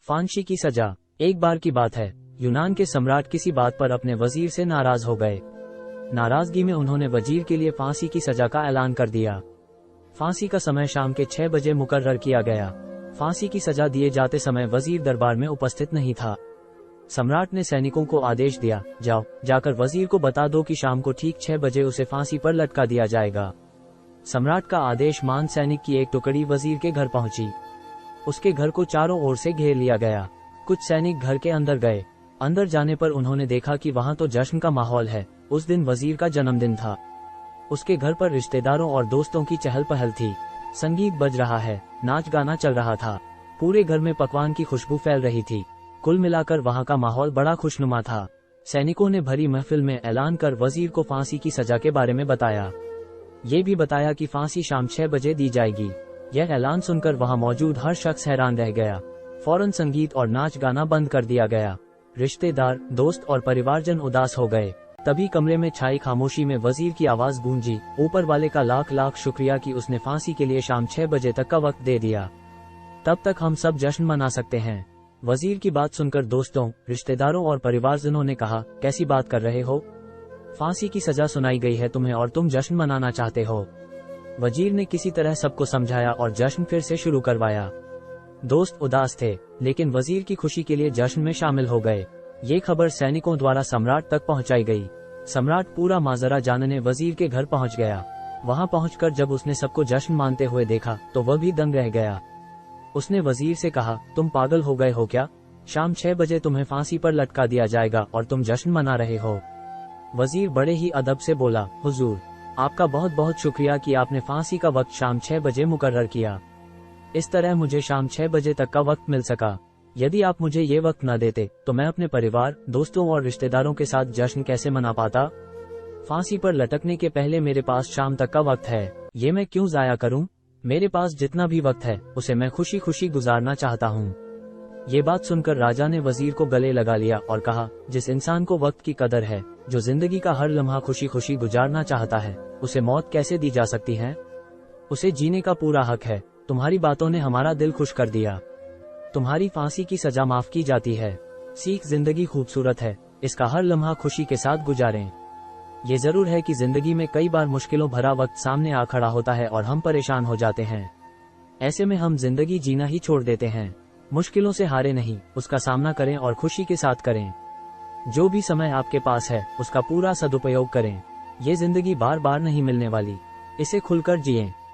फांसी की सजा। एक बार की बात है, यूनान के सम्राट किसी बात पर अपने वजीर से नाराज हो गए। नाराजगी में उन्होंने वजीर के लिए फांसी की सजा का ऐलान कर दिया। फांसी का समय शाम के 6 बजे मुकर्रर किया गया। फांसी की सजा दिए जाते समय वजीर दरबार में उपस्थित नहीं था। सम्राट ने सैनिकों को आदेश दिया, जाओ, जाकर वजीर को बता दो कि शाम को ठीक 6 बजे उसे फांसी पर लटका दिया जाएगा। सम्राट का आदेश मान सैनिक की एक टुकड़ी वजीर के घर पहुंची। उसके घर को चारों ओर से घेर लिया गया। कुछ सैनिक घर के अंदर गए। अंदर जाने पर उन्होंने देखा कि वहां तो जश्न का माहौल है। उस दिन वजीर का जन्मदिन था। उसके घर पर रिश्तेदारों और दोस्तों की चहल पहल थी। संगीत बज रहा है, नाच गाना चल रहा था। पूरे घर में पकवान की खुशबू फैल रही थी। कुल मिलाकर वहां का माहौल बड़ा खुशनुमा था। सैनिकों ने भरी महफिल में ऐलान कर वजीर को फांसी की सजा के बारे में बताया। ये भी बताया कि फांसी शाम 6 बजे दी जाएगी। यह ऐलान सुनकर वहां मौजूद हर शख्स हैरान रह गया। फौरन संगीत और नाच गाना बंद कर दिया गया। रिश्तेदार, दोस्त और परिवारजन उदास हो गए। तभी कमरे में छाई खामोशी में वजीर की आवाज गूंजी, ऊपर वाले का लाख लाख शुक्रिया कि उसने फांसी के लिए शाम 6 बजे तक का वक्त दे दिया। तब तक हम सब जश्न मना सकते हैं। वजीर की बात सुनकर दोस्तों, रिश्तेदारों और परिवारजनों ने कहा, कैसी बात कर रहे हो? फांसी की सजा सुनाई गई है तुम्हें और तुम जश्न मनाना चाहते हो? वजीर ने किसी तरह सबको समझाया और जश्न फिर से शुरू करवाया। दोस्त उदास थे, लेकिन वजीर की खुशी के लिए जश्न में शामिल हो गए। ये खबर सैनिकों द्वारा सम्राट तक पहुंचाई गई। सम्राट पूरा माजरा जानने वजीर के घर पहुंच गया। वहां पहुंचकर जब उसने सबको जश्न मानते हुए देखा तो वह भी दंग रह गया। उसने वजीर से कहा, तुम पागल हो गए हो क्या? शाम 6 बजे तुम्हें फांसी पर लटका दिया जाएगा और तुम जश्न मना रहे हो? वजीर बड़े ही अदब से बोला, हुजूर, आपका बहुत बहुत शुक्रिया कि आपने फांसी का वक्त शाम 6 बजे मुकर्रर किया। इस तरह मुझे शाम 6 बजे तक का वक्त मिल सका। यदि आप मुझे ये वक्त न देते तो मैं अपने परिवार, दोस्तों और रिश्तेदारों के साथ जश्न कैसे मना पाता? फांसी पर लटकने के पहले मेरे पास शाम तक का वक्त है। ये मैं क्यों जाया करूं? मेरे पास जितना भी वक्त है उसे मैं खुशी खुशी गुजारना चाहता हूं। ये बात सुनकर राजा ने वजीर को गले लगा लिया और कहा, जिस इंसान को वक्त की कदर है, जो जिंदगी का हर लम्हा खुशी खुशी गुजारना चाहता है, उसे मौत कैसे दी जा सकती है? उसे जीने का पूरा हक है। तुम्हारी बातों ने हमारा दिल खुश कर दिया। तुम्हारी फांसी की सजा माफ की जाती है। सीख, जिंदगी खूबसूरत है, इसका हर लम्हा खुशी के साथ गुजारें। ये जरूर है कि जिंदगी में कई बार मुश्किलों भरा वक्त सामने आ खड़ा होता है और हम परेशान हो जाते हैं। ऐसे में हम जिंदगी जीना ही छोड़ देते हैं। मुश्किलों से हारे नहीं, उसका सामना करें और खुशी के साथ करें। जो भी समय आपके पास है उसका पूरा सदुपयोग करें। ये जिंदगी बार बार नहीं मिलने वाली, इसे खुलकर जिएं।